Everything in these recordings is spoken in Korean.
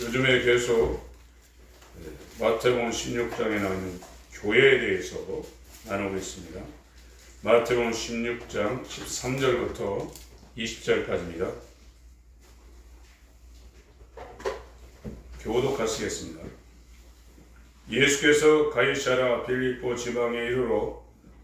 요즘에 계속 마태복음 16장에 나오는 교회에 대해서 나누고 있습니다. 마태복음 16장 13절부터 20절까지입니다. 교독하시겠습니다. 예수께서 가이사랴 빌립보 지방에 이르러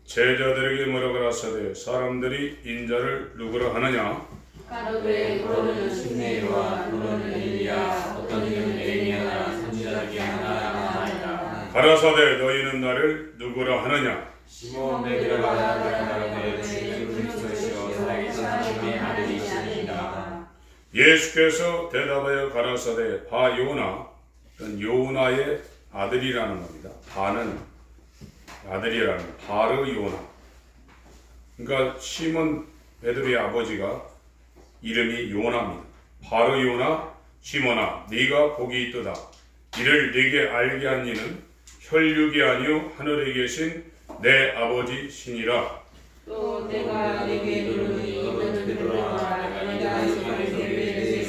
제자들에게 뭐라고 하사되 사람들이 인자를 누구라 하느냐? 가로되 너는 심내와 너는 엘리야 어떤 이는 에레미야나 선지자 중에 하나라 하니라. 가라사대 너희는 나를 누구라 하느냐? 시몬 베드로가 가라사대 주는 그리스도시요 살아계신 하나님의 아들이시니라. 예수께서 대답하여 가라사대 바 요나, 요나의 아들이라는 겁니다. 바는 아들이라는 바르 요나. 그러니까 시몬 베드로의 아버지가 이름이 요나입니다. 바르 요나 시몬아 네가 복이 있도다. 이를 네게 알게 한 이는 혈육이 아니요 하늘에 계신 내 아버지 신이라. 또 내가 네게 이르노니 너는 베드로라 내가 이 성을 세우리니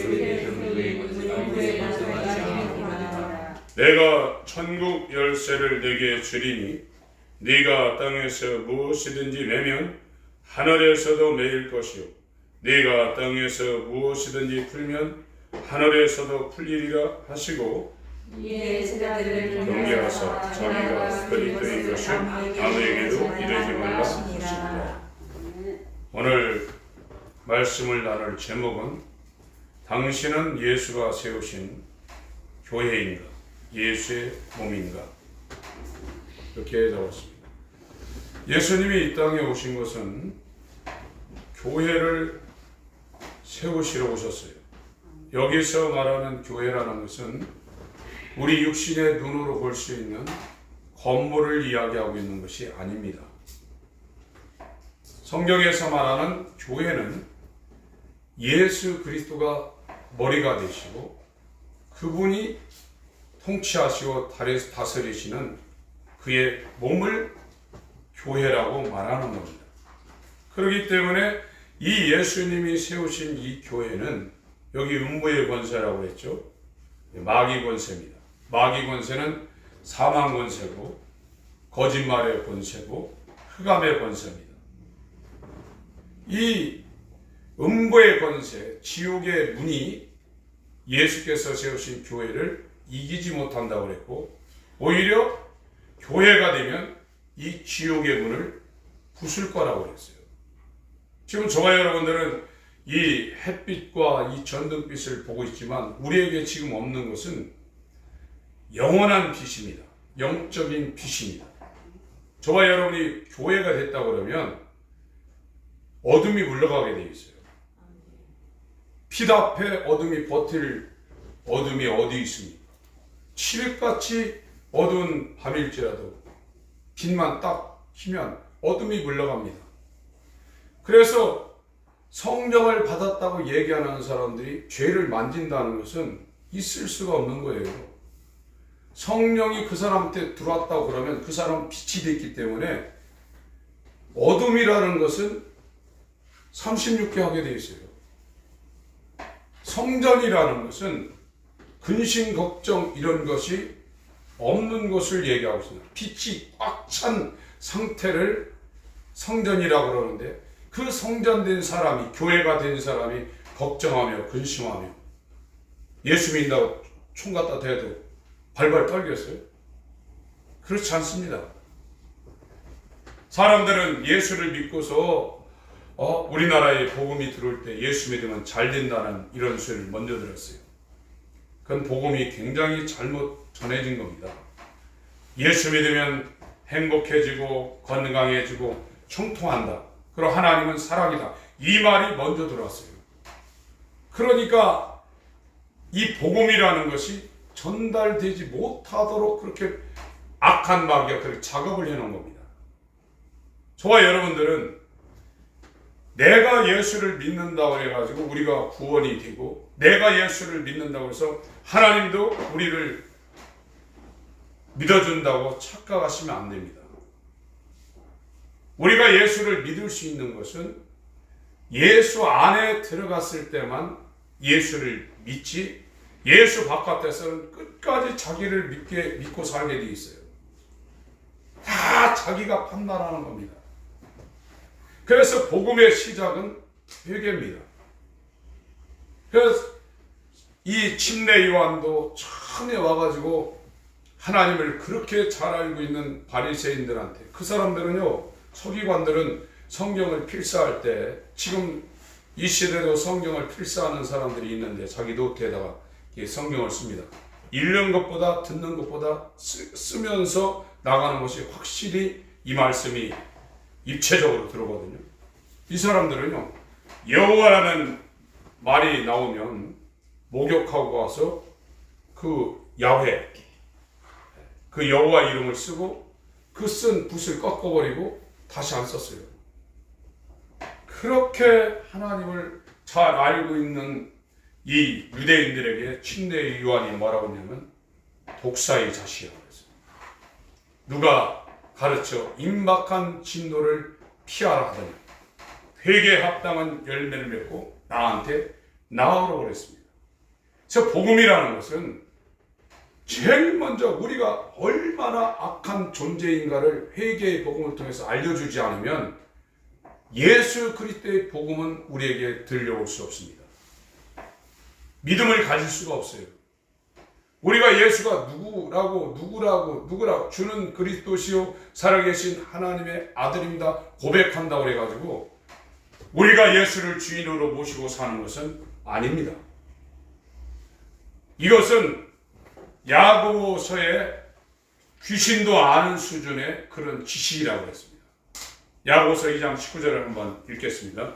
그의 군수의 말씀하지 아니하리라. 내가 천국 열쇠를 네게 주리니 네가 땅에서 무엇이든지 매면 하늘에서도 매일 것이요 네가 땅에서 무엇이든지 풀면 하늘에서도 풀리리라 하시고 이에 제자들을 경계하사 자기가 그리스도인 것을 아무에게도 이르지 말라 하시니라. 오늘 말씀을 나눌 제목은 당신은 예수가 세우신 교회인가 예수의 몸인가 이렇게 적었습니다. 예수님이 이 땅에 오신 것은 교회를 세우시러 오셨어요. 여기서 말하는 교회라는 것은 우리 육신의 눈으로 볼 수 있는 건물을 이야기하고 있는 것이 아닙니다. 성경에서 말하는 교회는 예수 그리스도가 머리가 되시고 그분이 통치하시고 다스리시는 그의 몸을 교회라고 말하는 겁니다. 그렇기 때문에 이 예수님이 세우신 이 교회는 여기 음부의 권세라고 했죠. 마귀 권세입니다. 마귀 권세는 사망 권세고 거짓말의 권세고 흑암의 권세입니다. 이 음부의 권세, 지옥의 문이 예수께서 세우신 교회를 이기지 못한다고 그랬고 오히려 교회가 되면 이 지옥의 문을 부술 거라고 그랬어요. 지금 저와 여러분들은 이 햇빛과 이 전등빛을 보고 있지만 우리에게 지금 없는 것은 영원한 빛입니다. 영적인 빛입니다. 저와 여러분이 교회가 됐다고 그러면 어둠이 물러가게 되어 있어요. 빛 앞에 어둠이 버틸 어둠이 어디 있습니까? 칠흑같이 어두운 밤일지라도 빛만 딱 키면 어둠이 물러갑니다. 그래서 성령을 받았다고 얘기하는 사람들이 죄를 만진다는 것은 있을 수가 없는 거예요. 성령이 그 사람한테 들어왔다고 그러면 그 사람은 빛이 됐기 때문에 어둠이라는 것은 36개 하게 되어 있어요. 성전이라는 것은 근심, 걱정 이런 것이 없는 것을 얘기하고 있습니다. 빛이 꽉 찬 상태를 성전이라고 그러는데 그 성전된 사람이 교회가 된 사람이 걱정하며 근심하며 예수 믿는다고 총 갖다 대도 발발 떨겠어요? 그렇지 않습니다. 사람들은 예수를 믿고서 우리나라에 복음이 들어올 때 예수 믿으면 잘 된다는 이런 소리를 먼저 들었어요. 그건 복음이 굉장히 잘못 전해진 겁니다. 예수 믿으면 행복해지고 건강해지고 형통한다. 그리고 하나님은 사랑이다. 이 말이 먼저 들어왔어요. 그러니까 이 복음이라는 것이 전달되지 못하도록 그렇게 악한 마귀가 그렇게 작업을 해놓은 겁니다. 저와 여러분들은 내가 예수를 믿는다고 해가지고 우리가 구원이 되고 내가 예수를 믿는다고 해서 하나님도 우리를 믿어준다고 착각하시면 안 됩니다. 우리가 예수를 믿을 수 있는 것은 예수 안에 들어갔을 때만 예수를 믿지 예수 바깥에서는 끝까지 자기를 믿고 살게 돼 있어요. 다 자기가 판단하는 겁니다. 그래서 복음의 시작은 회개입니다. 그래서 이 침례 요한도 처음에 와가지고 하나님을 그렇게 잘 알고 있는 바리새인들한테, 그 사람들은요, 서기관들은 성경을 필사할 때, 지금 이 시대도 성경을 필사하는 사람들이 있는데 자기 노트에다가 성경을 씁니다. 읽는 것보다 듣는 것보다 쓰면서 나가는 것이 확실히 이 말씀이 입체적으로 들어오거든요. 이 사람들은요, 여호와라는 말이 나오면 목욕하고 와서 그 야훼, 그 여호와 이름을 쓰고 그 쓴 붓을 꺾어버리고 다시 안 썼어요. 그렇게 하나님을 잘 알고 있는 이 유대인들에게 침례 요한이 뭐라고 했냐면 독사의 자식이라고 했어요. 누가 가르쳐 임박한 진노를 피하라 하더니 회개에 합당한 열매를 맺고 나한테 나오라고 그랬습니다. 그래서 복음이라는 것은 제일 먼저 우리가 얼마나 악한 존재인가를 회개의 복음을 통해서 알려주지 않으면 예수 그리스도의 복음은 우리에게 들려올 수 없습니다. 믿음을 가질 수가 없어요. 우리가 예수가 누구라고 주는 그리스도시요 살아계신 하나님의 아들입니다 고백한다고 그래가지고 우리가 예수를 주인으로 모시고 사는 것은 아닙니다. 이것은 야고보서의 귀신도 아는 수준의 그런 지식이라고 했습니다. 야고보서 2장 19절을 한번 읽겠습니다.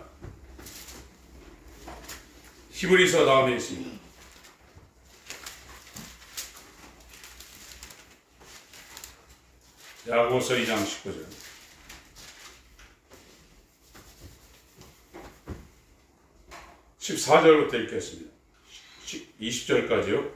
히브리서 다음에 있습니다. 야고보서 2장 19절. 14절부터 읽겠습니다. 20절까지요.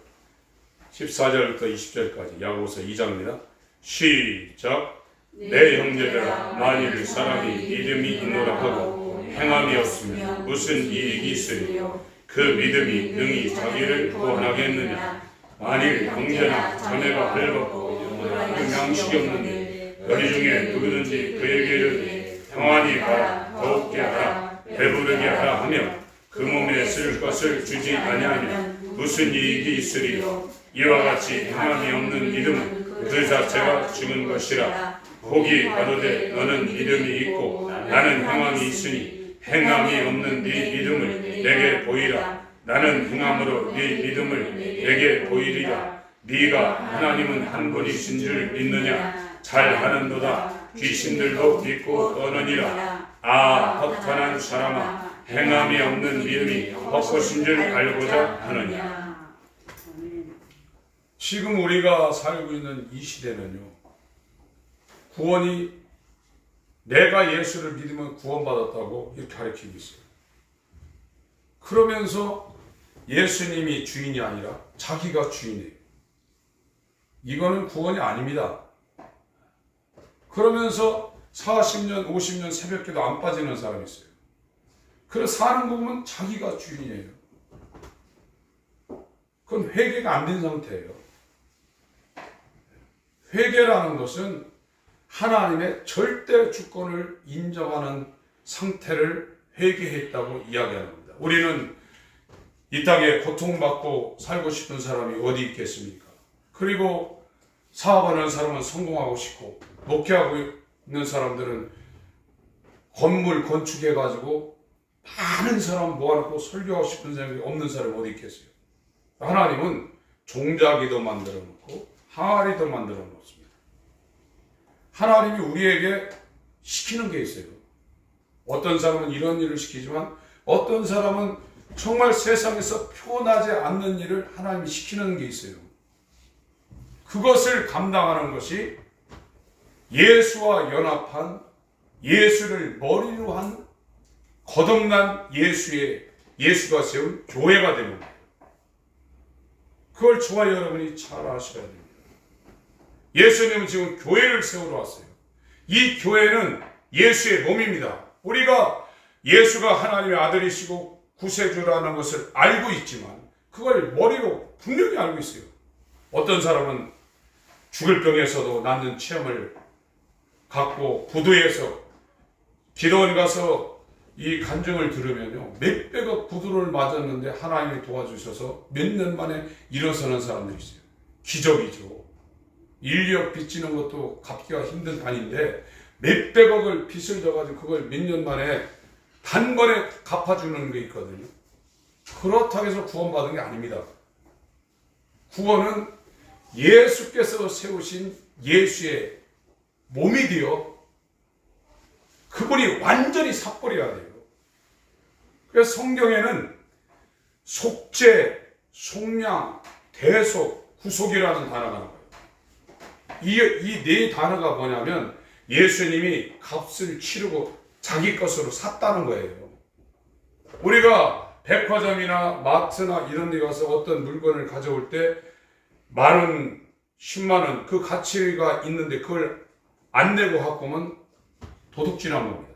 14절부터 20절까지 야고보서 2장입니다. 시작. 내 형제들아, 만일 사람이 믿음이 있노라 하고 행함이 없으면 무슨 이익이 있으리요? 그 믿음이 능히 자기를 구원하겠느냐? 만일 형제나 자매가 헐벗고 그 양식이 없느니 너희 중에 누구든지 그에게 이르되 평안히 가라, 더욱게 하라, 배부르게 하라 하며 그 몸에 쓸 것을 주지 아니하면 무슨 이익이 있으리요? 이와 같이 행함이 없는 믿음은 그 자체가 죽은 것이라. 혹이 가로되 너는 믿음이 있고 나는 행함이 있으니 행함이 없는 네 믿음을 내게 보이라. 나는 행함으로 네 믿음을 내게 보이리라. 네가 하나님은 한 분이신 줄 믿느냐? 잘하는도다. 귀신들도 믿고 떠느니라. 아, 헛간한 사람아, 행함이 없는 믿음이 헛것인 줄 알고자 하느냐. 지금 우리가 살고 있는 이 시대는요, 구원이 내가 예수를 믿으면 구원받았다고 이렇게 가르치고 있어요. 그러면서 예수님이 주인이 아니라 자기가 주인이에요. 이거는 구원이 아닙니다. 그러면서 40년, 50년 새벽기도 안 빠지는 사람이 있어요. 그래서 사는 거 보면 자기가 주인이에요. 그건 회개가 안 된 상태예요. 회개라는 것은 하나님의 절대 주권을 인정하는 상태를 회개했다고 이야기하는 겁니다. 우리는 이 땅에 고통받고 살고 싶은 사람이 어디 있겠습니까? 그리고 사업하는 사람은 성공하고 싶고, 목회하고 있는 사람들은 건물 건축해가지고 많은 사람 모아놓고 설교하고 싶은 사람이 없는 사람이 어디 있겠어요? 하나님은 종자기도 만들어 놓고 항아리도 만들어 놓습니다. 하나님이 우리에게 시키는 게 있어요. 어떤 사람은 이런 일을 시키지만 어떤 사람은 정말 세상에서 표현하지 않는 일을 하나님이 시키는 게 있어요. 그것을 감당하는 것이 예수와 연합한, 예수를 머리로 한 거듭난 예수가 세운 교회가 되는 거예요. 그걸 저와 여러분이 잘 아셔야 됩니다. 예수님은 지금 교회를 세우러 왔어요. 이 교회는 예수의 몸입니다. 우리가 예수가 하나님의 아들이시고 구세주라는 것을 알고 있지만 그걸 머리로 분명히 알고 있어요. 어떤 사람은 죽을 병에서도 낫는 체험을 갖고 부두에서 기도원 가서 이 간증을 들으면요, 몇백억 부두를 맞았는데 하나님이 도와주셔서 몇 년 만에 일어서는 사람들이 있어요. 기적이죠. 인력 빚지는 것도 갚기가 힘든 판인데 몇백억을 빚을 져가지고 그걸 몇 년 만에 단번에 갚아주는 게 있거든요. 그렇다고 해서 구원받은 게 아닙니다. 구원은 예수께서 세우신 예수의 몸이 되어 그분이 완전히 삭버려야 돼요. 그래서 성경에는 속죄, 속량, 대속, 구속이라는 단어가 나와요. 이 네 단어가 뭐냐면 예수님이 값을 치르고 자기 것으로 샀다는 거예요. 우리가 백화점이나 마트나 이런 데 가서 어떤 물건을 가져올 때 10,000원, 100,000원 그 가치가 있는데 그걸 안 내고 갖고 오면 도둑질한 겁니다.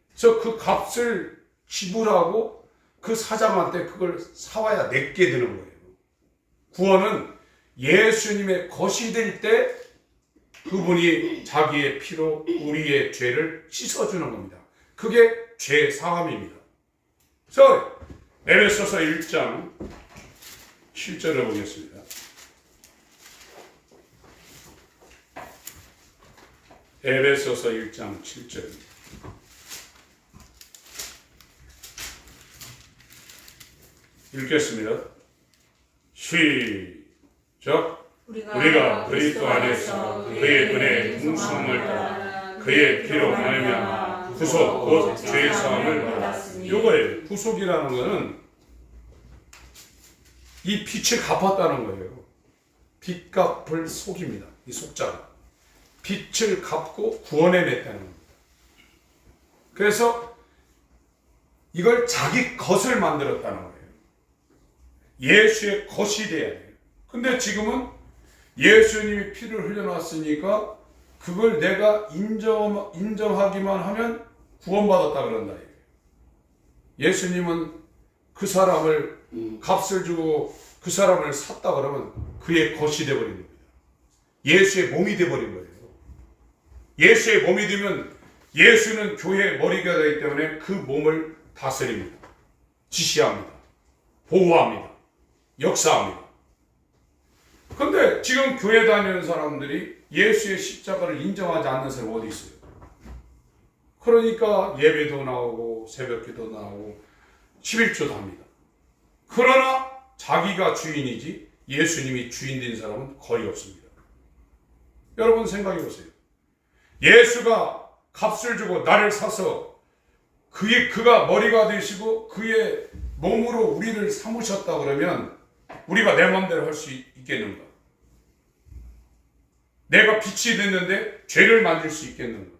그래서 그 값을 지불하고 그 사장한테 그걸 사와야 내게 되는 거예요. 구원은 예수님의 것이 될 때 그분이 자기의 피로 우리의 죄를 씻어주는 겁니다. 그게 죄 사함입니다. 그래서 에베소서 1장 7절을 보겠습니다. 에베소서 1장 7절. 읽겠습니다. 시작. 우리가 그리스도 안에서 그의 은혜의 풍성함을 따라 그의 피로 말미암아 구속 곧 죄 사함을 받았으니. 요거예요. 구속이라는 거는 이 빚을 갚았다는 거예요. 빚 갚을 속입니다. 이 속자가 빚을 갚고 구원해냈다는 겁니다. 그래서 이걸 자기 것을 만들었다는 거예요. 예수의 것이 돼야 돼요. 근데 지금은 예수님이 피를 흘려놨으니까 그걸 내가 인정하기만 하면 구원받았다 그런다. 예수님은 그 사람을 값을 주고 그 사람을 샀다 그러면 그의 것이 되어버린 겁니다. 예수의 몸이 되어버린 거예요. 예수의 몸이 되면 예수는 교회의 머리가 되기 때문에 그 몸을 다스립니다. 지시합니다. 보호합니다. 역사합니다. 그런데 지금 교회 다니는 사람들이 예수의 십자가를 인정하지 않는 사람이 어디 있어요? 그러니까 예배도 나오고 새벽기도 나오고 11조도 합니다. 그러나 자기가 주인이지 예수님이 주인 된 사람은 거의 없습니다. 여러분 생각해 보세요. 예수가 값을 주고 나를 사서 그가 머리가 되시고 그의 몸으로 우리를 삼으셨다 그러면 우리가 내 마음대로 할 수 있겠는가? 내가 빛이 됐는데 죄를 만질 수 있겠는가?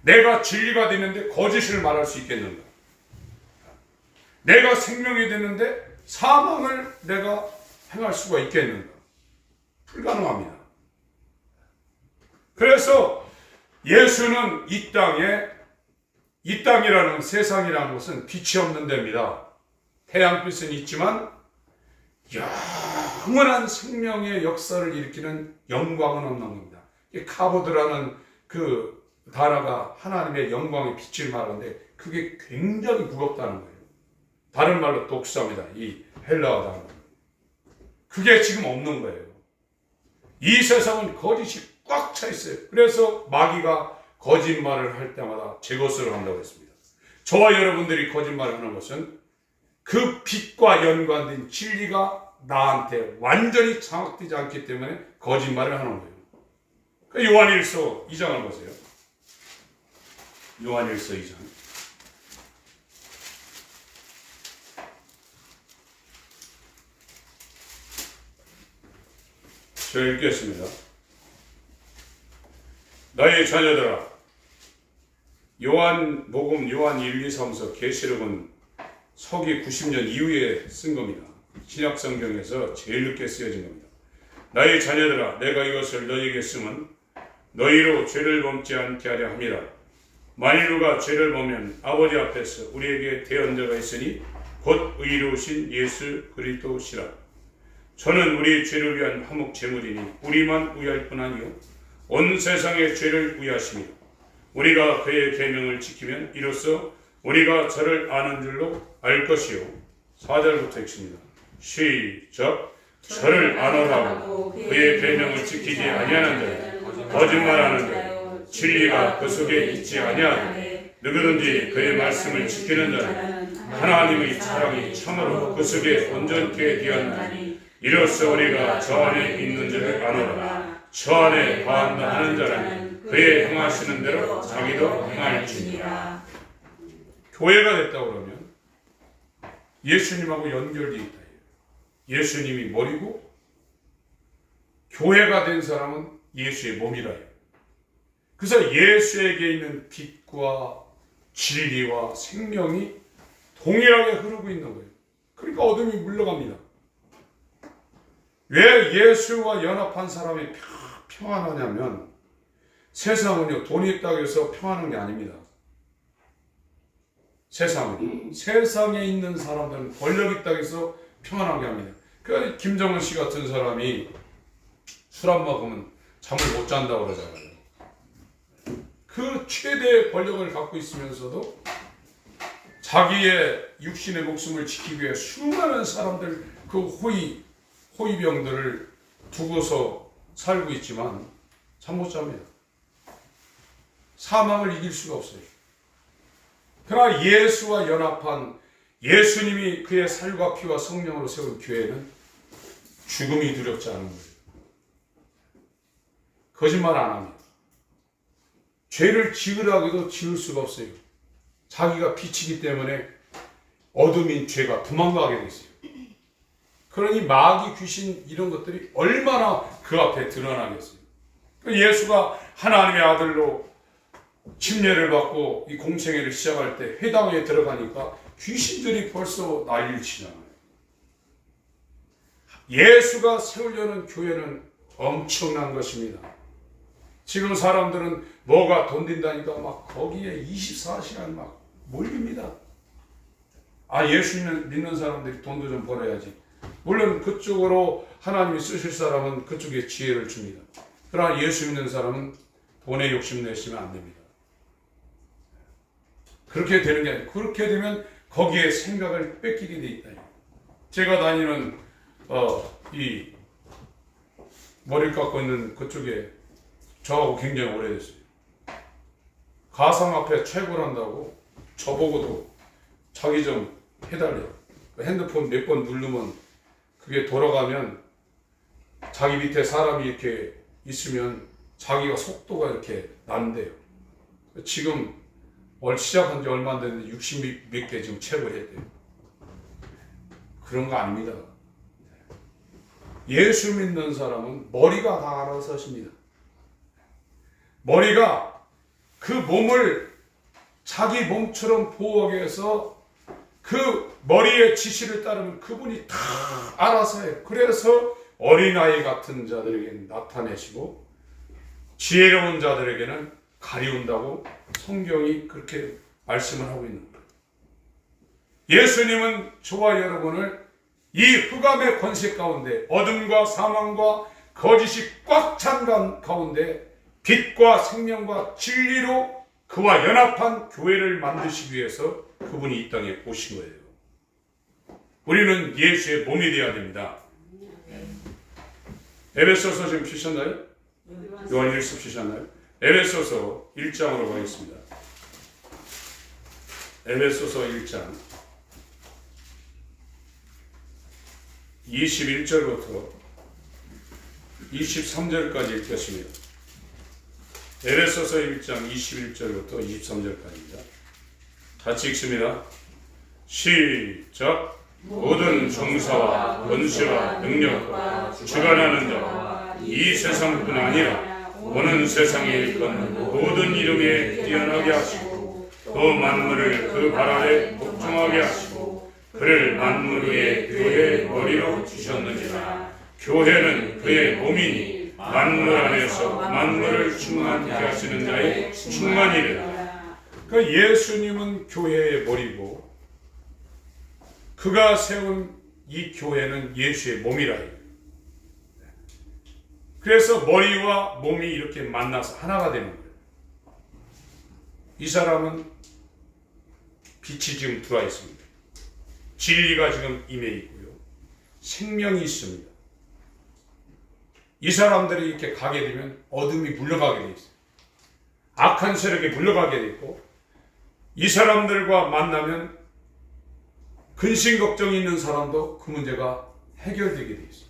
내가 진리가 됐는데 거짓을 말할 수 있겠는가? 내가 생명이 됐는데 사망을 내가 행할 수가 있겠는가? 불가능합니다. 그래서 예수는 이 땅이라는 세상이라는 것은 빛이 없는 데입니다. 태양빛은 있지만 영원한 생명의 역사를 일으키는 영광은 없는 겁니다. 이 카보드라는 그 단어가 하나님의 영광의 빛을 말하는데 그게 굉장히 무겁다는 거예요. 다른 말로 독사입니다. 이 헬라어 단어. 그게 지금 없는 거예요. 이 세상은 거짓이 꽉 차 있어요. 그래서 마귀가 거짓말을 할 때마다 제 것으로 한다고 했습니다. 저와 여러분들이 거짓말을 하는 것은 그 빛과 연관된 진리가 나한테 완전히 장악되지 않기 때문에 거짓말을 하는 거예요. 요한일서 2장을 보세요. 요한일서 2장. 제가 읽겠습니다. 나의 자녀들아, 요한복음, 요한 1, 2, 3서 계시록은 서기 90년 이후에 쓴 겁니다. 신약성경에서 제일 늦게 쓰여진 겁니다. 나의 자녀들아, 내가 이것을 너희에게 쓰면 너희로 죄를 범지 않게 하려 함이라. 만일 누가 죄를 범하면 아버지 앞에서 우리에게 대언자가 있으니 곧 의로우신 예수 그리스도시라. 저는 우리 죄를 위한 화목 제물이니 우리만 의할 뿐 아니요 온 세상의 죄를 의하시며 우리가 그의 계명을 지키면 이로써 우리가 저를 아는 줄로 알 것이요. 4절부터 읽습니다. 시작. 저를 아노라고 그의 계명을 지키지 아니하는 자, 거짓말하는 자, 진리가 그 속에 있지 아니하되 누구든지 그의 말씀을 지키는 자는 하나님의 사랑이 참으로 그 속에 온전케 되었나니 이로써 우리가 저 안에 있는 줄을 아노라. 저 안에 거한다 하는 자는 그의 행하시는 대로 자기도 행할지니라. 교회가 됐다 그러면 예수님하고 연결되어 있다. 예수님이 머리고 교회가 된 사람은 예수의 몸이라. 그래서 예수에게 있는 빛과 진리와 생명이 동일하게 흐르고 있는 거예요. 그러니까 어둠이 물러갑니다. 왜 예수와 연합한 사람이 평안하냐면 세상은요 돈이 있다고 해서 평안한 게 아닙니다. 세상에 있는 사람들은 권력 있다고 해서 평안하게 합니다. 그러니까 김정은 씨 같은 사람이 술 안 먹으면 잠을 못 잔다고 그러잖아요. 그 최대의 권력을 갖고 있으면서도 자기의 육신의 목숨을 지키기 위해 수많은 사람들 그 호위병들을 두고서 살고 있지만 잠 못 잡니다. 사망을 이길 수가 없어요. 그러나 예수와 연합한 예수님이 그의 살과 피와 성령으로 세운 교회는 죽음이 두렵지 않은 거예요. 거짓말 안 합니다. 죄를 지으라고도 지을 수가 없어요. 자기가 빛이기 때문에 어둠인 죄가 도망가게 됐어요. 그러니 마귀, 귀신 이런 것들이 얼마나 그 앞에 드러나겠어요. 예수가 하나님의 아들로 침례를 받고 이 공생애를 시작할 때 회당에 들어가니까 귀신들이 벌써 난리를 치잖아요. 예수가 세우려는 교회는 엄청난 것입니다. 지금 사람들은 뭐가 돈 든다니까 막 거기에 24시간 막 몰립니다. 예수 믿는 사람들이 돈도 좀 벌어야지. 물론 그쪽으로 하나님이 쓰실 사람은 그쪽에 지혜를 줍니다. 그러나 예수 믿는 사람은 돈에 욕심 내시면 안 됩니다. 그렇게 되는 게 아니고 그렇게 되면 거기에 생각을 뺏기게 돼 있다. 제가 다니는 이 머리를 깎고 있는 그쪽에 저하고 굉장히 오래됐어요. 가상화폐 최고란다고 저보고도 자기 좀 해달래요. 핸드폰 몇 번 누르면 그게 돌아가면 자기 밑에 사람이 이렇게 있으면 자기가 속도가 이렇게 난대요. 지금 시작한 지 얼마 안 됐는데 60 몇 개 지금 체결 했대요. 그런 거 아닙니다. 예수 믿는 사람은 머리가 다 알아서 하십니다. 머리가 그 몸을 자기 몸처럼 보호하기 위해서 그 머리의 지시를 따르면 그분이 다 알아서 해요. 그래서 어린아이 같은 자들에게는 나타내시고 지혜로운 자들에게는 가리운다고 성경이 그렇게 말씀을 하고 있는 거예요. 예수님은 저와 여러분을 이 흑암의 권세 가운데 어둠과 사망과 거짓이 꽉 찬 가운데 빛과 생명과 진리로 그와 연합한 교회를 만드시기 위해서 그분이 이 땅에 오신 거예요. 우리는 예수의 몸이 되어야 됩니다. 에베소서 지금 피셨나요? 요한일서 피셨나요? 에베소서 1장으로 가겠습니다. 에베소서 1장 21절부터 23절까지 읽겠습니다. 에베소서 1장 21절부터 23절까지입니다. 같이 읽습니다. 시작. 모든 정사와 권세와 능력과 주관하는 자와 이 세상뿐 아니라 오는 세상에 일컫는 모든 이름에 뛰어나게 하시고 또 만물을 그 발 아래 복종하게 하시고 그를 만물 위에 교회의 머리로 주셨느니라. 교회는 그의 몸이니 만물 안에서 만물을 충만케 하시는 자의 충만이라. 그러니까 예수님은 교회의 머리고 그가 세운 이 교회는 예수의 몸이라. 그래서 머리와 몸이 이렇게 만나서 하나가 되는 거예요. 이 사람은 빛이 지금 들어와 있습니다. 진리가 지금 임해 있고요. 생명이 있습니다. 이 사람들이 이렇게 가게 되면 어둠이 물러가게 돼 있어요. 악한 세력이 물러가게 돼 있고, 이 사람들과 만나면 근심 걱정이 있는 사람도 그 문제가 해결되게 돼 있어요.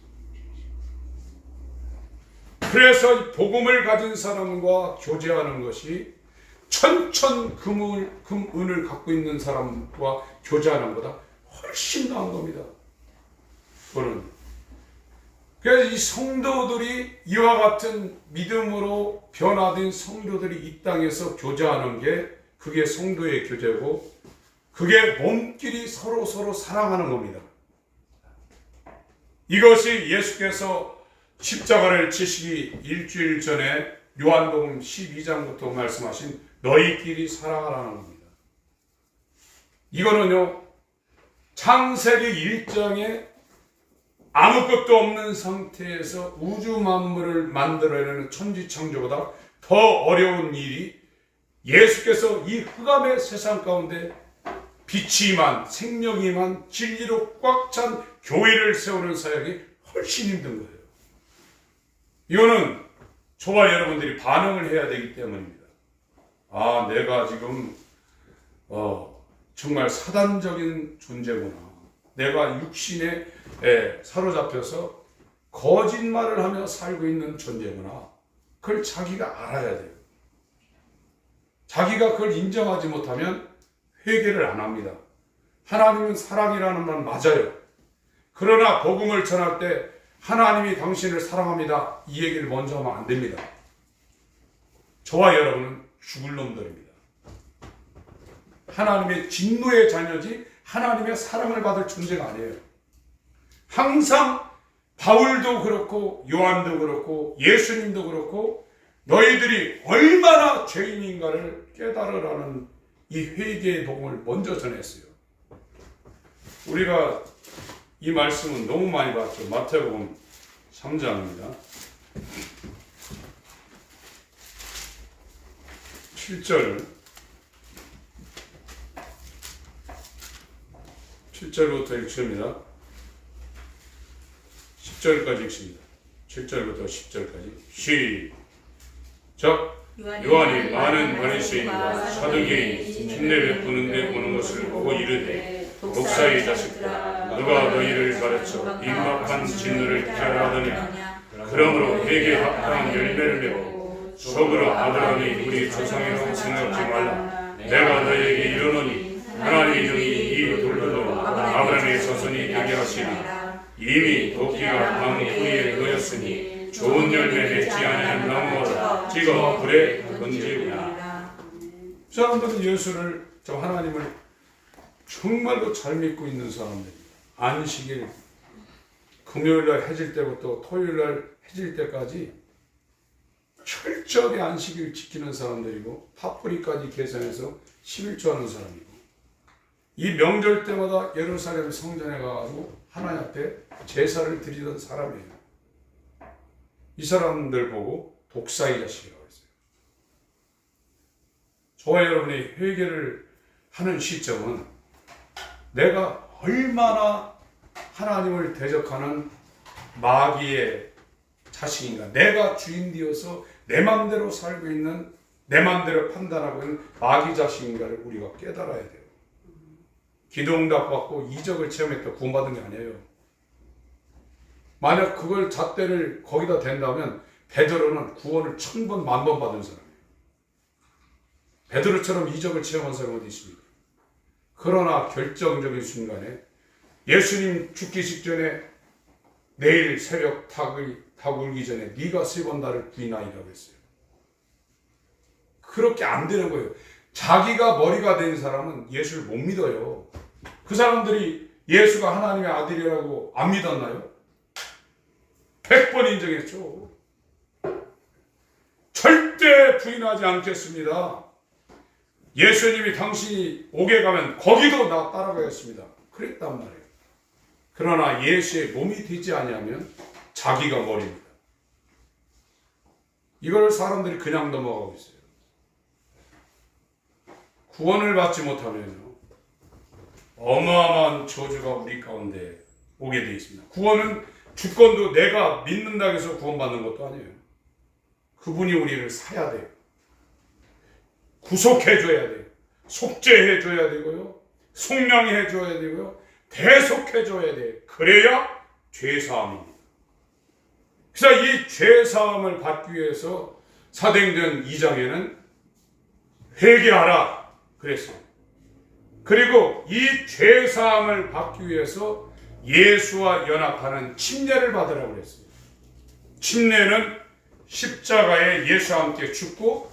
그래서 복음을 가진 사람과 교제하는 것이 천천금을 갖고 있는 사람과 교제하는 것보다 훨씬 나은 겁니다. 그거는. 그래서 이 성도들이 이와 같은 믿음으로 변화된 성도들이 이 땅에서 교제하는 게 그게 성도의 교제고, 그게 몸끼리 서로 사랑하는 겁니다. 이것이 예수께서 십자가를 지시기 일주일 전에 요한복음 12장부터 말씀하신 너희끼리 사랑하라는 겁니다. 이거는요, 창세기 1장에 아무것도 없는 상태에서 우주 만물을 만들어내는 천지창조보다 더 어려운 일이 예수께서 이 흑암의 세상 가운데 빛이 임한, 생명이 임한, 진리로 꽉 찬 교회를 세우는 사역이 훨씬 힘든 거예요. 이거는 저와 여러분들이 반응을 해야 되기 때문입니다. 아, 내가 지금 정말 사단적인 존재구나. 내가 육신에 사로잡혀서 거짓말을 하며 살고 있는 존재구나. 그걸 자기가 알아야 돼요. 자기가 그걸 인정하지 못하면 회개를 안 합니다. 하나님은 사랑이라는 말 맞아요. 그러나 복음을 전할 때 하나님이 당신을 사랑합니다, 이 얘기를 먼저 하면 안 됩니다. 저와 여러분은 죽을 놈들입니다. 하나님의 진노의 자녀지 하나님의 사랑을 받을 존재가 아니에요. 항상 바울도 그렇고 요한도 그렇고 예수님도 그렇고 너희들이 얼마나 죄인인가를 깨달으라는 이 회개의 복음을 먼저 전했어요. 우리가 이 말씀은 너무 많이 봤죠. 마태복음 3장입니다. 7절부터 읽습니다. 10절까지 읽습니다. 7절부터 10절까지 시작. 요한이 많은 바리새인과 사두개인 침례 베푸는 데 오는 것을 보고 이르되 목사의 자식들아, 누가 너희를 가르쳐 임박한 진노를 피하라 하느냐. 그러므로 회개에 합당한 열매를 내고 속으로 아브라함이 우리 조상이라고 생각하지 말라. 내가 너희에게 이르노니 하나님의 영이 이 돌로도 아브라함의 자손이 되게 하시니 이미 도끼가 나무 뿌리에 놓였으니 좋은 열매 맺지 아니한 나무를 찍어 불에 던지우라. 사람들은 예수를, 저 하나님을 정말로 잘 믿고 있는 사람들입니다. 안식일 금요일날 해질 때부터 토요일날 해질 때까지 철저하게 안식일을 지키는 사람들이고 파프리까지 계산해서 11조 하는 사람이고, 이 명절 때마다 예루살렘 성전에 가가지고 하나님 앞에 제사를 드리던 사람이에요. 이 사람들 보고 독사의 자식이라고 했어요. 저와 여러분이 회개를 하는 시점은 내가 얼마나 하나님을 대적하는 마귀의 자식인가, 내가 주인 되어서 내 마음대로 살고 있는, 내 마음대로 판단하고 있는 마귀 자식인가를 우리가 깨달아야 돼요. 기도응답 받고 이적을 체험했다 구원받은 게 아니에요. 만약 그걸 잣대를 거기다 댄다면 베드로는 구원을 1000번, 10,000번 받은 사람이에요. 베드로처럼 이적을 체험한 사람이 어디 있습니까? 그러나 결정적인 순간에 예수님 죽기 직전에 내일 새벽 닭 울기 전에 네가 3번 나를 부인하리라고 했어요. 그렇게 안 되는 거예요. 자기가 머리가 된 사람은 예수를 못 믿어요. 그 사람들이 예수가 하나님의 아들이라고 안 믿었나요? 100번 인정했죠. 절대 부인하지 않겠습니다. 예수님이 당신이 옥에 가면 거기도 나 따라가겠습니다. 그랬단 말이에요. 그러나 예수의 몸이 되지 아니하면 자기가 머리입니다. 이걸 사람들이 그냥 넘어가고 있어요. 구원을 받지 못하면요, 어마어마한 저주가 우리 가운데 오게 되어 있습니다. 구원은 주권도 내가 믿는다고 해서 구원받는 것도 아니에요. 그분이 우리를 사야 돼요. 구속해줘야 돼요. 속죄해줘야 되고요. 속량해줘야 되고요. 대속해줘야 돼요. 그래야 죄사함입니다. 그래서 이 죄사함을 받기 위해서 사도행전 2장에는 회개하라 그랬어요. 그리고 이 죄사함을 받기 위해서 예수와 연합하는 침례를 받으라고 그랬어요. 침례는 십자가에 예수와 함께 죽고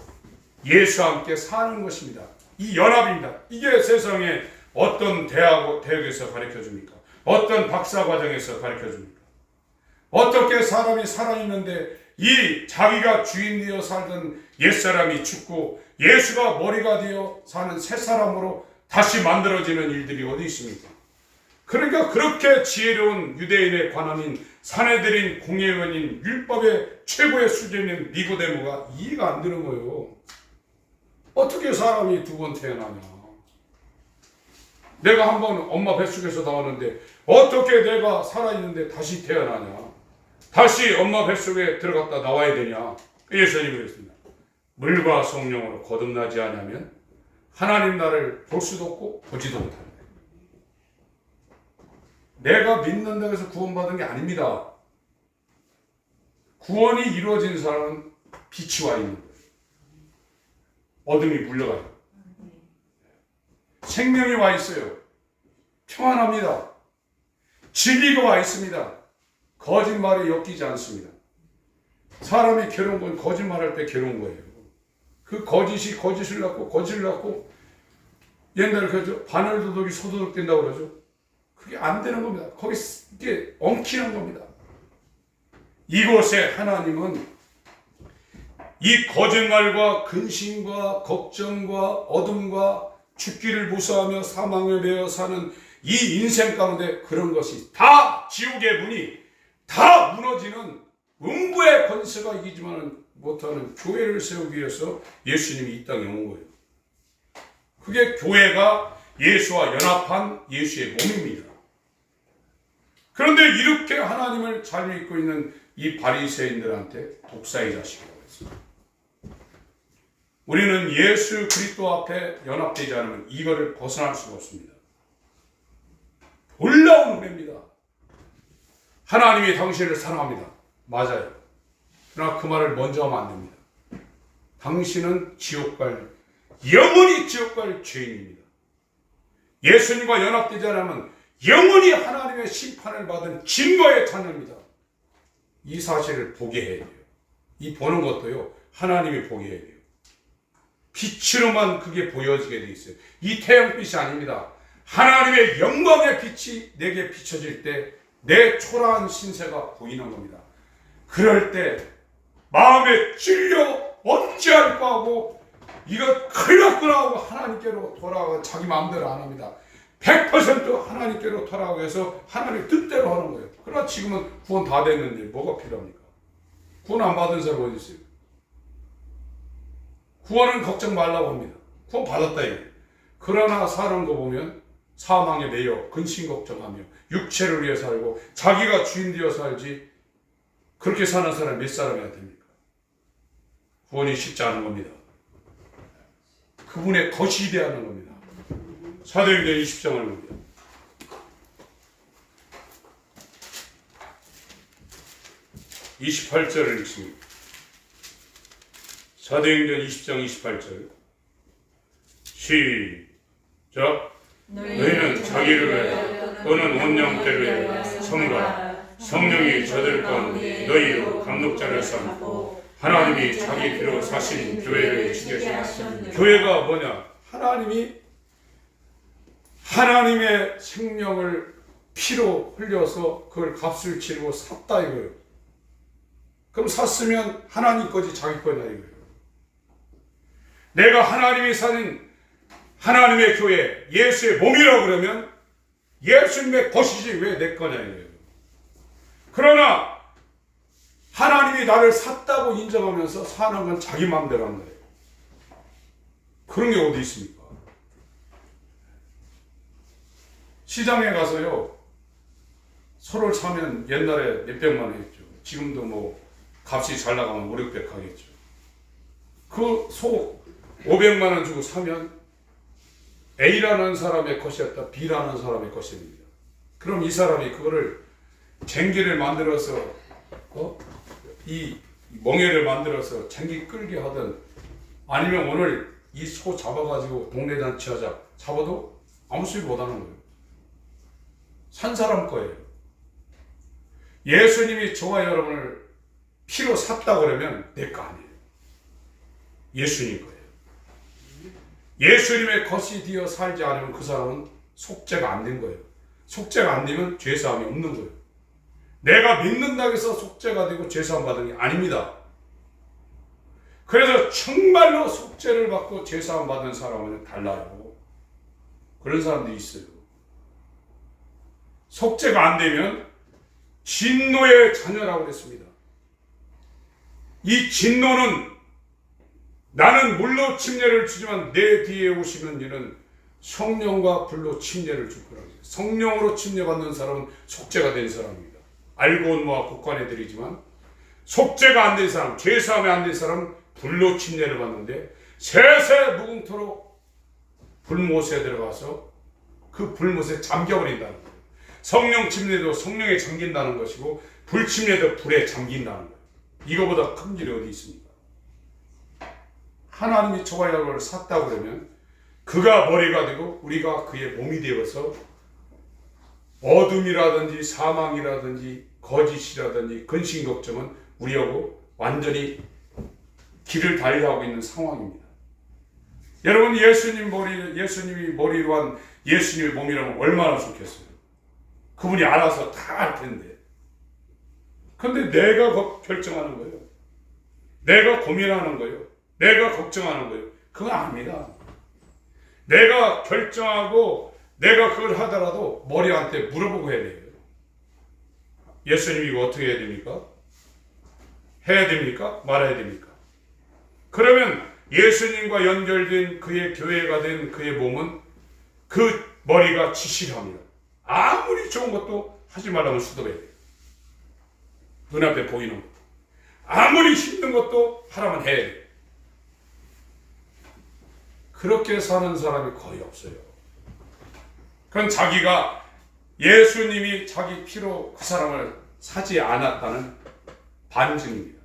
예수와 함께 사는 것입니다. 이 연합입니다. 이게 세상에 어떤 대학에서 가르쳐줍니까? 어떤 박사과정에서 가르쳐줍니까? 어떻게 사람이 살아있는데 이 자기가 주인 되어 살던 옛사람이 죽고 예수가 머리가 되어 사는 새 사람으로 다시 만들어지는 일들이 어디 있습니까? 그러니까 그렇게 지혜로운 유대인의 관원인 사내들인 공회의원인 율법의 최고의 수준인 니고데모가 이해가 안 되는 거예요. 어떻게 사람이 두 번 태어나냐? 내가 한 번 엄마 뱃속에서 나왔는데 어떻게 내가 살아있는데 다시 태어나냐? 다시 엄마 뱃속에 들어갔다 나와야 되냐? 예수님이 그랬습니다. 물과 성령으로 거듭나지 않으면 하나님 나를 볼 수도 없고 보지도 못한다. 내가 믿는다고 해서 구원받은 게 아닙니다. 구원이 이루어진 사람은 빛이 와 있는 거예요. 어둠이 물러가요. 생명이 와 있어요. 평안합니다. 진리가 와 있습니다. 거짓말이 엮이지 않습니다. 사람이 괴로운 건 거짓말할 때 괴로운 거예요. 그 거짓이 거짓을 낳고 거짓을 낳고 옛날에 그러죠. 바늘도둑이 소도둑 된다고 그러죠. 그게 안 되는 겁니다. 거기 이게 엉키는 겁니다. 이곳에 하나님은 이 거짓말과 근심과 걱정과 어둠과 죽기를 무서워하며 사망을 배워 사는 이 인생 가운데 그런 것이 다 지옥의 문이 다 무너지는 음부의 권세가 이기지만 못하는 교회를 세우기 위해서 예수님이 이 땅에 온 거예요. 그게 교회가 예수와 연합한 예수의 몸입니다. 그런데 이렇게 하나님을 잘 믿고 있는 이 바리새인들한테 독사의 자식이라고 했습니다. 우리는 예수 그리스도 앞에 연합되지 않으면 이거를 벗어날 수가 없습니다. 놀라운 은혜입니다. 하나님이 당신을 사랑합니다. 맞아요. 그러나 그 말을 먼저 하면 안 됩니다. 당신은 지옥 갈, 영원히 지옥 갈 죄인입니다. 예수님과 연합되지 않으면 영원히 하나님의 심판을 받은 증거의 자녀입니다. 이 사실을 보게 해야 돼요. 이 보는 것도요, 하나님이 보게 해야 돼요. 빛으로만 그게 보여지게 돼 있어요. 이 태양빛이 아닙니다. 하나님의 영광의 빛이 내게 비춰질 때 내 초라한 신세가 보이는 겁니다. 그럴 때 마음에 찔려 어찌할까 하고 이거 큰일 났구나 하고 하나님께로 돌아가 자기 마음대로 안 합니다. 100% 하나님께로 돌아가고 해서 하나님의 뜻대로 하는 거예요. 그러나 지금은 구원 다 됐는데 뭐가 필요합니까? 구원 안 받은 사람 어디 있어요? 구원은 걱정 말라고 합니다. 구원 받았다 이거예요. 그러나 사는 거 보면 사망에 매여 근심 걱정하며 육체를 위해 살고 자기가 주인 되어 살지 그렇게 사는 사람 몇 사람이야 됩니까? 구원이 쉽지 않은 겁니다. 그분의 것이 대하는 겁니다. 사도행전 20장을 봅니다. (28절을) 읽습니다. 사도행전 20장 28절 시작. 너희는 자기를 위해 또는 온 영대를 위해 성가 성령이 저들 가운데 너희로 감독자를 삼고 하나님이 자기 피로 사신 교회를 지켜주셨습니다. 교회가 뭐냐? 하나님의 생명을 피로 흘려서 그걸 값을 치르고 샀다 이거예요. 그럼 샀으면 하나님 거지 자기 거냐 이거예요. 내가 하나님이 사는 하나님의 교회, 예수의 몸이라고 그러면 예수님의 것이지 왜 내 거냐 이거예요. 그러나 하나님이 나를 샀다고 인정하면서 사는 건 자기 마음대로 한 거예요. 그런 게 어디 있습니까? 시장에 가서요, 소를 사면 옛날에 몇백만 원 했죠. 지금도 뭐 값이 잘 나가면 5, 600 하겠죠. 그 소 500만 원 주고 사면 A라는 사람의 것이었다, B라는 사람의 것입니다. 그럼 이 사람이 그거를 쟁기를 만들어서 이 멍에를 만들어서 쟁기 끌게 하든, 아니면 오늘 이 소 잡아가지고 동네 잔치 하자 잡아도 아무 소리 못하는 거예요. 산 사람 거예요. 예수님이 저와 여러분을 피로 샀다 그러면 내 거 아니에요. 예수님 거예요. 예수님의 것이 되어 살지 않으면 그 사람은 속죄가 안 된 거예요. 속죄가 안 되면 죄사함이 없는 거예요. 내가 믿는다고 해서 속죄가 되고 죄사함 받은 게 아닙니다. 그래서 정말로 속죄를 받고 죄사함 받은 사람은 달라요. 그런 사람들이 있어요. 속죄가 안 되면 진노의 자녀라고 그랬습니다. 이 진노는 나는 물로 침례를 주지만 내 뒤에 오시는 이는 성령과 불로 침례를 줄 거라고 해요. 성령으로 침례받는 사람은 속죄가 된 사람입니다. 알고 온 모아 국관에 드리지만 속죄가 안 된 사람, 죄사함이 안 된 사람은 불로 침례를 받는데 세세 무궁토록 불못에 들어가서 그 불못에 잠겨버린다는 거예요. 성령 침례도 성령에 잠긴다는 것이고 불 침례도 불에 잠긴다는 거예요. 이거보다 큰 일이 어디 있습니까? 하나님이 저와 여러분을 샀다고 그러면 그가 머리가 되고 우리가 그의 몸이 되어서 어둠이라든지 사망이라든지 거짓이라든지 근심 걱정은 우리하고 완전히 길을 달리하고 있는 상황입니다. 여러분, 예수님이 머리로 한 예수님의 몸이라면 얼마나 좋겠어요. 그분이 알아서 다 할 텐데. 근데 내가 결정하는 거예요. 내가 고민하는 거예요. 내가 걱정하는 거예요. 그건 아닙니다. 내가 결정하고 내가 그걸 하더라도 머리한테 물어보고 해야 돼요. 예수님이 이거 어떻게 해야 됩니까? 해야 됩니까? 말아야 됩니까? 그러면 예수님과 연결된 그의 교회가 된 그의 몸은 그 머리가 지시를 합니다. 아무리 좋은 것도 하지 말라면 수도해야 돼요. 눈앞에 보이는 것. 아무리 힘든 것도 하라면 해야 돼요. 그렇게 사는 사람이 거의 없어요. 그건 자기가 예수님이 자기 피로 그 사람을 사지 않았다는 반증입니다.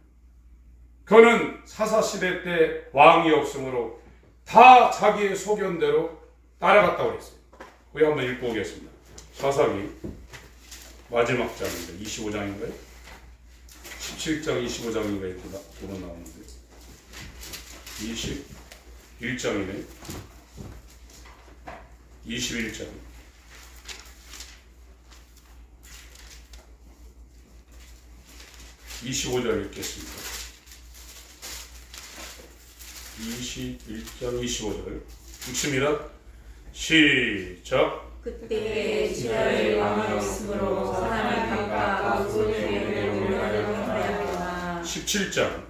그는 사사시대 때 왕이 없으므로 다 자기의 소견대로 따라갔다고 했어요. 우리 한번 읽고 오겠습니다. 사사기 마지막 장입니다. 25장인가요? 17장 25장인가요? 두 번 나오는데 21장이네. 21장 25절 읽겠습니다. 21장 25절 읽습니다. 시작. 그때 이스라엘 왕이 없으므로 사람이 각각 아우스에 올라가려고 하였구나. 17장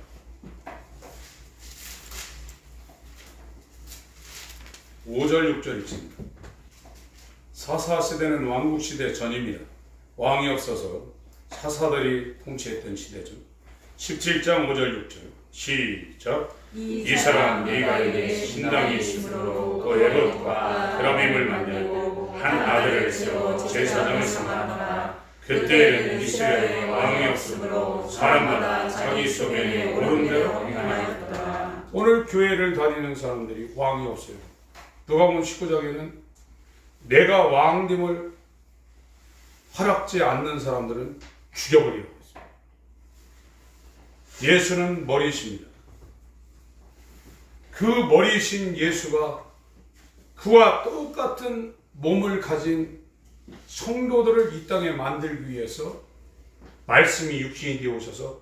5절 6절 읽습니다. 사사시대는 왕국시대 전입니다. 왕이 없어서 사사들이 통치했던 시대죠. 17장 5절 6절 시작. 이 사람 미가에게 신당이 있으므로 그 에봇과 드라밈을 만들고 한 아들을 세워 제사장을 삼았다. 그때는 이스라엘에 왕이 없으므로 사람마다 자기 소견에 옳은 대로 행하였다. 오늘 교회를 다니는 사람들이 왕이 없어요. 누가복음 19장에는 내가 왕됨을 허락지 않는 사람들은 죽여버리라고 했습니다. 예수는 머리이십니다. 그 머리이신 예수가 그와 똑같은 몸을 가진 성도들을 이 땅에 만들기 위해서 말씀이 육신이 되어 오셔서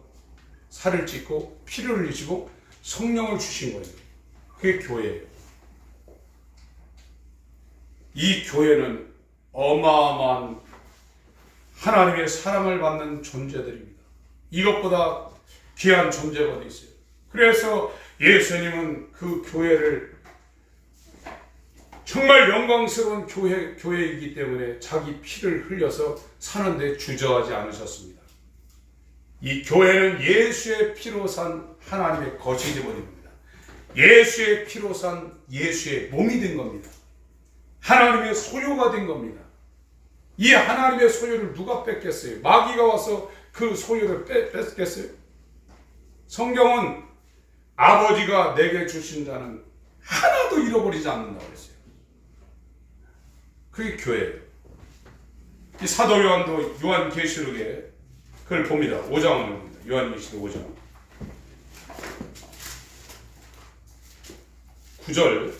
살을 찢고 피를 흘리시고 성령을 주신 거예요. 그게 교회예요. 이 교회는 어마어마한 하나님의 사랑을 받는 존재들입니다. 이것보다 귀한 존재가 어디 있어요? 그래서 예수님은 그 교회를 정말 영광스러운 교회이기 때문에 자기 피를 흘려서 사는데 주저하지 않으셨습니다. 이 교회는 예수의 피로 산 하나님의 거처이 되는 겁니다. 예수의 피로 산 예수의 몸이 된 겁니다. 하나님의 소유가 된 겁니다. 이 하나님의 소유를 누가 뺏겠어요? 마귀가 와서 그 소유를 뺏겠어요? 성경은 아버지가 내게 주신 자는 하나도 잃어버리지 않는다고 했어요. 그게 교회예요. 이 사도 요한도 요한계시록에 그걸 봅니다. 5장을 봅니다. 요한계시록 5장 9절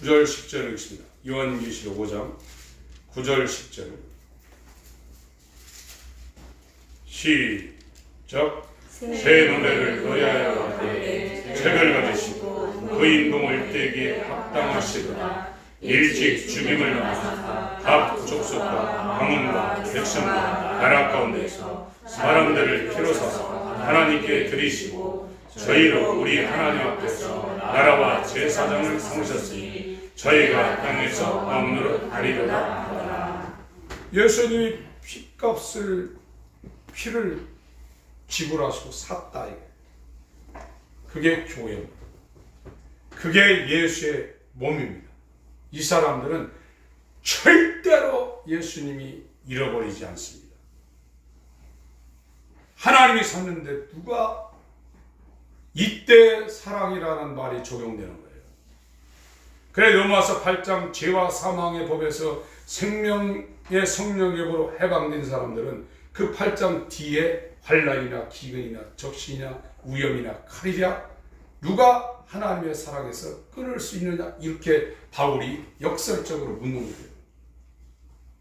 10절을 읽습니다. 요한계시록 5장 9절 10절 시작. 새 노래를 의하여 하되 책을 가지시고 그 인동을 떼기에 합당하시도다. 일찍 죽임을 당하사 각 족속과 방언과 백성과 나라 가운데서 사람들을 피로 사서 하나님께 드리시고 저희로 우리 하나님 앞에서 나라와 제사장을 삼으셨으니 저희가 땅에서 왕노릇 하리로다 하더라. 예수님이 피를 지불하시고 샀다. 그게 교회입니다. 그게 예수의 몸입니다. 이 사람들은 절대로 예수님이 잃어버리지 않습니다. 하나님이 샀는데 누가 이때 사랑이라는 말이 적용되는 거예요. 그래 로마서 8장 죄와 사망의 법에서 생명의 성령력으로 해방된 사람들은 그 8장 뒤에 환난이나 기근이나 적신이나 위험이나 칼이랴 누가 하나님의 사랑에서 끊을 수 있느냐 이렇게 바울이 역설적으로 묻는 거예요.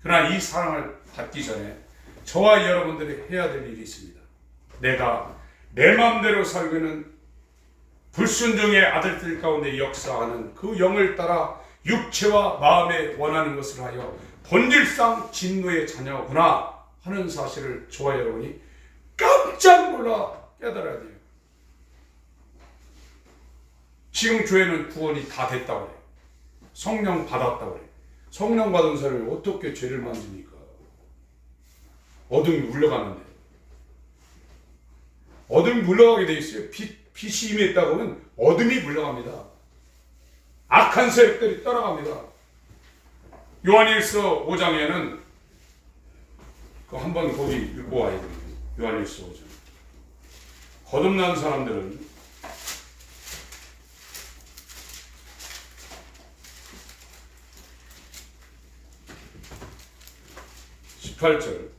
그러나 이 사랑을 받기 전에 저와 여러분들이 해야 될 일이 있습니다. 내가 내 마음대로 살고 있는 불순종의 아들들 가운데 역사하는 그 영을 따라 육체와 마음에 원하는 것을 하여 본질상 진노의 자녀구나 하는 사실을 저와 여러분이 깜짝 놀라 깨달아야 돼요. 지금 교회는 구원이 다 됐다고 그래요. 성령 받았다고 그래요. 성령 받은 사람이 어떻게 죄를 만집니까? 어둠이 물러가는데. 어둠이 물러가게 돼 있어요. 빛이 임했다고 하면 어둠이 물러갑니다. 악한 세력들이 떠나갑니다. 요한일서 5장에는 한번 거기 읽고 와야 됩니다. 요한일서 5장. 거듭난 사람들은 18절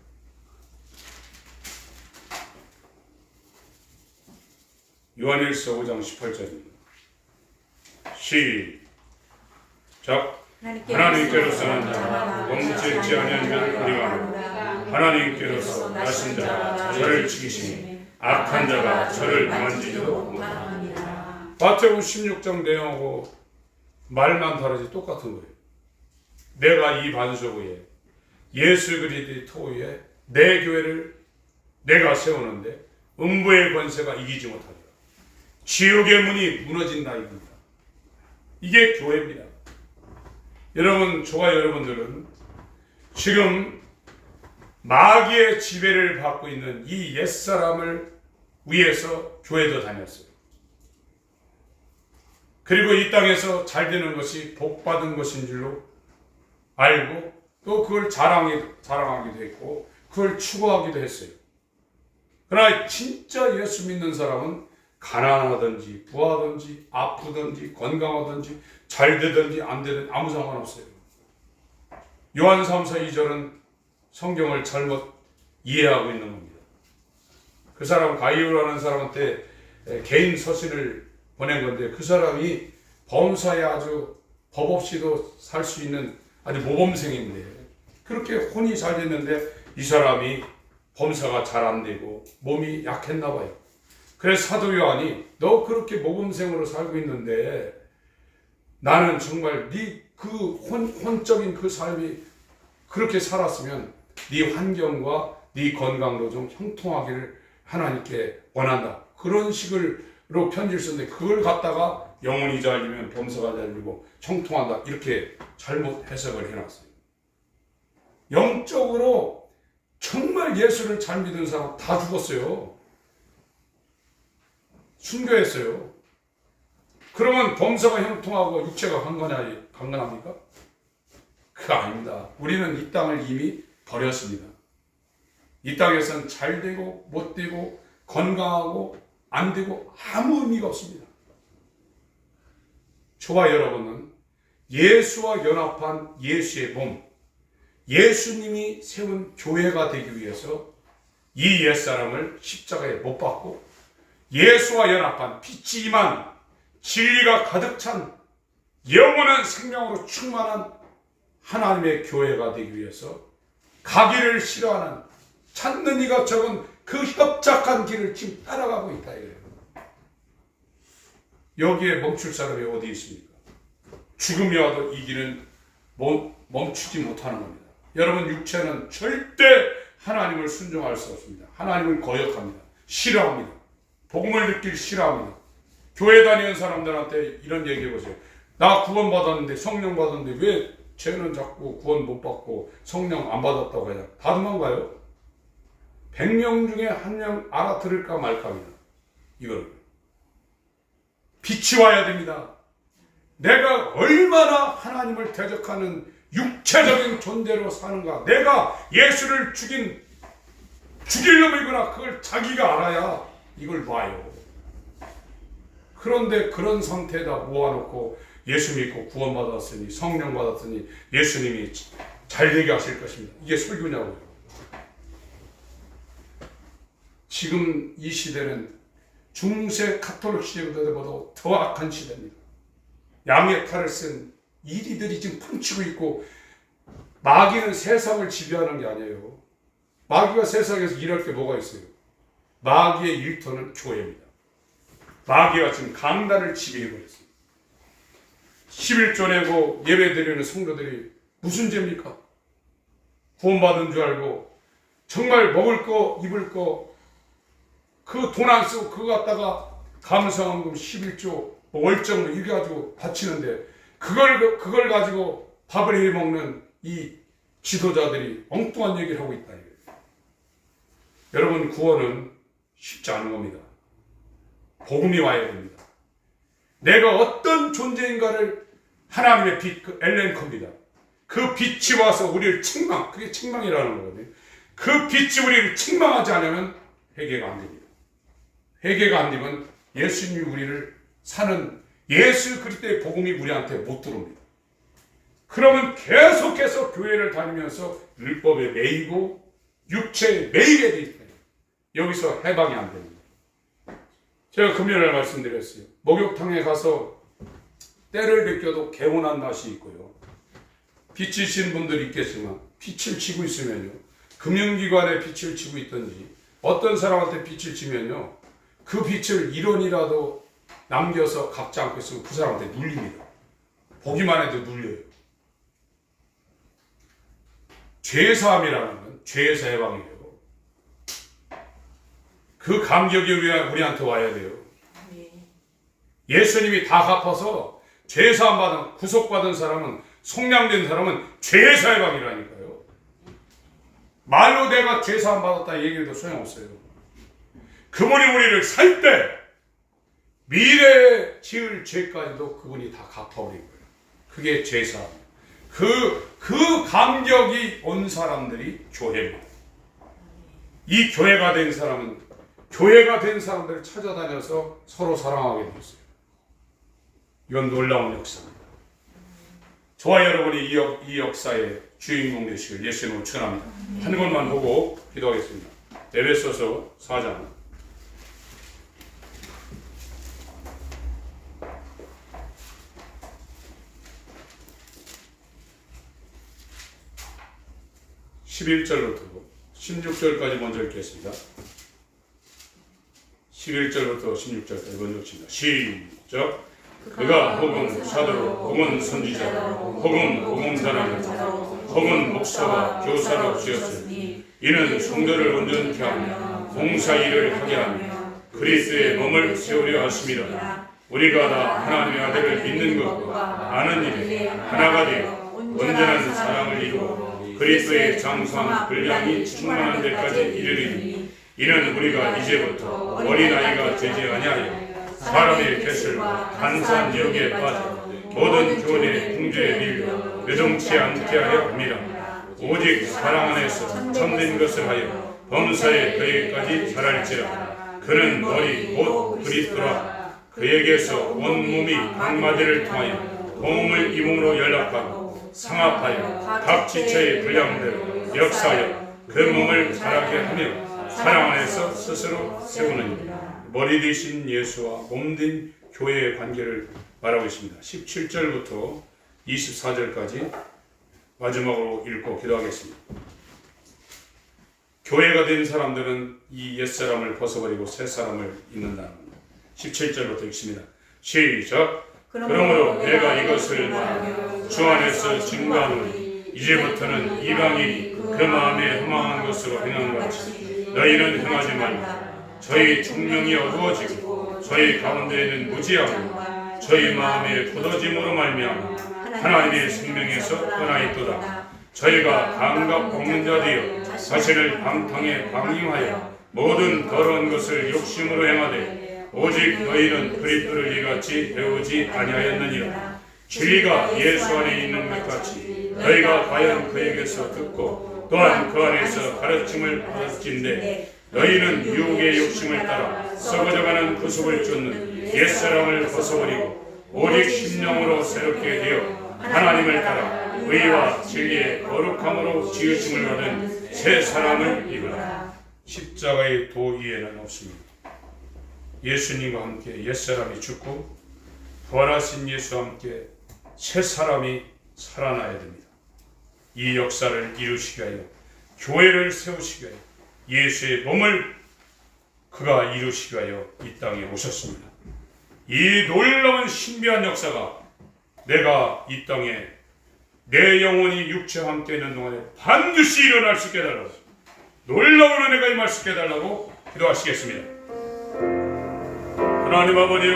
요한일서 5장 18절입니다. 시작. 하나님께로서는 자 범죄치 아니한 자를 그리워하노라. 하나님께로서 나신 자가 저를 지키시니 악한 자가 저를 만지지도 못하느니라. 마태복음 16장 내용하고 말만 다르지 똑같은 거예요. 내가 이 반석 위에 예수 그리스도의 토 위에 내 교회를 내가 세우는데 음부의 권세가 이기지 못하리라. 지옥의 문이 무너진다 이겁니다. 이게 교회입니다. 여러분, 저와 여러분들은 지금 마귀의 지배를 받고 있는 이 옛사람을 위해서 교회도 다녔어요. 그리고 이 땅에서 잘 되는 것이 복받은 것인 줄로 알고 또 그걸 자랑하기도 했고 그걸 추구하기도 했어요. 그러나 진짜 예수 믿는 사람은 가난하든지 부하든지 아프든지 건강하든지 잘 되든지 안 되든지 아무 상관없어요. 요한 3서 2절은 성경을 잘못 이해하고 있는 겁니다. 그 사람 가이오라는 사람한테 개인 서신을 보낸 건데 그 사람이 범사에 아주 법 없이도 살 수 있는 아주 모범생인데 그렇게 혼이 잘 됐는데 이 사람이 범사가 잘 안 되고 몸이 약했나 봐요. 그래서 사도 요한이 너 그렇게 모범생으로 살고 있는데 나는 정말 네 그 혼적인 그 삶이 그렇게 살았으면 네 환경과 네 건강도 좀 형통하기를 하나님께 원한다. 그런 식으로 편지를 썼는데 그걸 갖다가 영혼이 잘리면 범사가 잘리고 형통한다. 이렇게 잘못 해석을 해놨어요. 영적으로 정말 예수를 잘 믿은 사람 다 죽었어요. 순교했어요. 그러면 범사가 형통하고 육체가 강건합니까? 그거 아닙니다. 우리는 이 땅을 이미 버렸습니다. 이 땅에서는 잘 되고 못 되고 건강하고 안 되고 아무 의미가 없습니다. 저와 여러분은 예수와 연합한 예수의 몸, 예수님이 세운 교회가 되기 위해서 이 옛사람을 십자가에 못 박고 예수와 연합한 빛이 임한 진리가 가득 찬 영원한 생명으로 충만한 하나님의 교회가 되기 위해서 가기를 싫어하는 찾는 이가 적은 그 협착한 길을 지금 따라가고 있다 이거예요. 여기에 멈출 사람이 어디 있습니까? 죽음이 와도 이 길은 멈추지 못하는 겁니다. 여러분 육체는 절대 하나님을 순종할 수 없습니다. 하나님을 거역합니다. 싫어합니다. 복음을 듣길 싫어합니다. 교회 다니는 사람들한테 이런 얘기해 보세요. 나 구원 받았는데 성령 받았는데 왜 쟤는 자꾸 구원 못 받고 성령 안 받았다고 하냐. 다 도망가요. 100명 중에 1명 알아들을까 말까입니다. 이걸 빛이 와야 됩니다. 내가 얼마나 하나님을 대적하는 육체적인 존재로 사는가. 내가 예수를 죽일 놈이구나. 그걸 자기가 알아야 이걸 봐요. 그런데 그런 상태에다 모아놓고 예수 믿고 구원받았으니 성령 받았으니 예수님이 잘되게 하실 것입니다. 이게 설교냐고요. 지금 이 시대는 중세 카톨릭 시대보다도 더 악한 시대입니다. 양의 탈을 쓴 이리들이 지금 펀치고 있고 마귀는 세상을 지배하는 게 아니에요. 마귀가 세상에서 일할 게 뭐가 있어요? 마귀의 일터는 교회입니다. 마귀가 지금 강단을 지배해버렸습니다. 11조 내고 예배드리는 성도들이 무슨 죄입니까? 구원받은 줄 알고 정말 먹을 거 입을 거 그 돈 안 쓰고 그거 갖다가 감사원금 11조 월정을 이렇게 가지고 바치는데 그걸 가지고 밥을 해 먹는 이 지도자들이 엉뚱한 얘기를 하고 있다. 여러분 구원은 쉽지 않은 겁니다. 복음이 와야 됩니다. 내가 어떤 존재인가를 하나님의 빛, 그 엘렌커입니다. 그 빛이 와서 우리를 그게 책망이라는 거거든요. 그 빛이 우리를 책망하지 않으면 회개가 안 됩니다. 회개가 안 되면 예수님이 우리를 사는 예수 그리스도의 복음이 우리한테 못 들어옵니다. 그러면 계속해서 교회를 다니면서 율법에 매이고 육체에 매이게 돼 있다. 여기서 해방이 안 됩니다. 제가 금요일에 말씀드렸어요. 목욕탕에 가서 때를 벗겨도 개운한 맛이 있고요. 빛이신 분들이 있겠지만 빛을 지고 있으면요. 금융기관에 빛을 지고 있든지 어떤 사람한테 빛을 지면요. 그 빛을 1원이라도 남겨서 갚지 않고 있으면 그 사람한테 눌립니다. 보기만 해도 눌려요. 죄사함이라는 건 죄에서 해방이에요. 그 감격이 우리한테 와야 돼요. 예수님이 다 갚아서 죄사함 받은 구속받은 사람은 속량된 사람은 죄에서 해방이라니까요. 말로 내가 죄사함 받았다 얘기해도 소용없어요. 그분이 우리를 살 때 미래에 지을 죄까지도 그분이 다 갚아버린 거예요. 그게 죄사함이에요. 그 감격이 온 사람들이 교회입니다. 이 교회가 된 사람은 교회가 된 사람들을 찾아다녀서 서로 사랑하게 되었어요. 이건 놀라운 역사입니다. 저와 여러분이 이 역사의 주인공 되시길 예수님으로 축원합니다. 한 것만 보고 기도하겠습니다. 에베소서 4장 11절부터 16절까지 먼저 읽겠습니다. 11절부터 16절까지 먼저 읽습니다. 시작. 그가 혹은 사도로 혹은 선지자로 혹은 복음자라는 혹은 목사와 교사로 지었으니 이는 성도를 온전케 하며 봉사일을 하게 하며 그리스도의 몸을 세우려 하심이라. 우리가 다 하나님의 아들을 믿는 것과 아는 일에 하나가 되어 온전한 사랑을 이루고 그리스도의 장성한 분량이 충만한 데까지 이르리니 이는 우리가 이제부터 어린아이가 되지 아니하여 사람의 뱃을과 간사한 유혹에 빠져 모든 교훈의 풍조에 밀려 요동치 않게 하려 합니다. 오직 사랑 안에서 참된 것을 하여 범사에 그에게까지 자랄지라. 그는 머리 곧 그리스도라. 그에게서 온 몸이 각 마디를 통하여 도움을 이 몸으로 연락하고 상합하여 각 지체의 분량대로 역사하여 그 몸을 자라게 하며 사랑 안에서 스스로 세우느니 머리 되신 예수와 몸된 교회의 관계를 말하고 있습니다. 17절부터 24절까지 마지막으로 읽고 기도하겠습니다. 교회가 된 사람들은 이 옛사람을 벗어버리고 새사람을 입는다는 겁니다. 17절부터 읽습니다. 시작. 그러므로 내가 이것을 말하며 주 안에서 증거하노니 이제부터는 이방인이 그 마음에 흥망한 것으로 행한 같이 너희는 행하지 말라. 저희 총명이 어두워지고 저희 가운데에는 무지하고 저희 마음에 굳어짐으로 말미암아 하나님의 생명에서 떠나 있도다. 저희가 감각 없는 자 되어 자신을 방탕에 방임하여 모든 더러운 것을 욕심으로 행하되 오직 너희는 그리스도를 이같이 배우지 아니하였느니라. 진리가 예수 안에 있는 것 같이 너희가 과연 그에게서 듣고 또한 그 안에서 가르침을 받았진대 너희는 유혹의 욕심을 따라 썩어져가는 구속을 쫓는 옛사람을 벗어버리고 오직 심령으로 새롭게 되어 하나님을 따라 의와 진리의 거룩함으로 지으심을 받은 새 사람을 입으라. 십자가의 도 위에는 없습니다. 예수님과 함께 옛사람이 죽고 부활하신 예수와 함께 새 사람이 살아나야 됩니다. 이 역사를 이루시기 위하여 교회를 세우시기 위하여 예수의 몸을 그가 이루시기 위하여 이 땅에 오셨습니다. 이 놀라운 신비한 역사가 내가 이 땅에 내 영혼이 육체와 함께 있는 동안에 반드시 일어날 수 있게 해달라고 놀라운 은혜가 임할 수 있게 해달라고 기도하시겠습니다. 하나님 아버지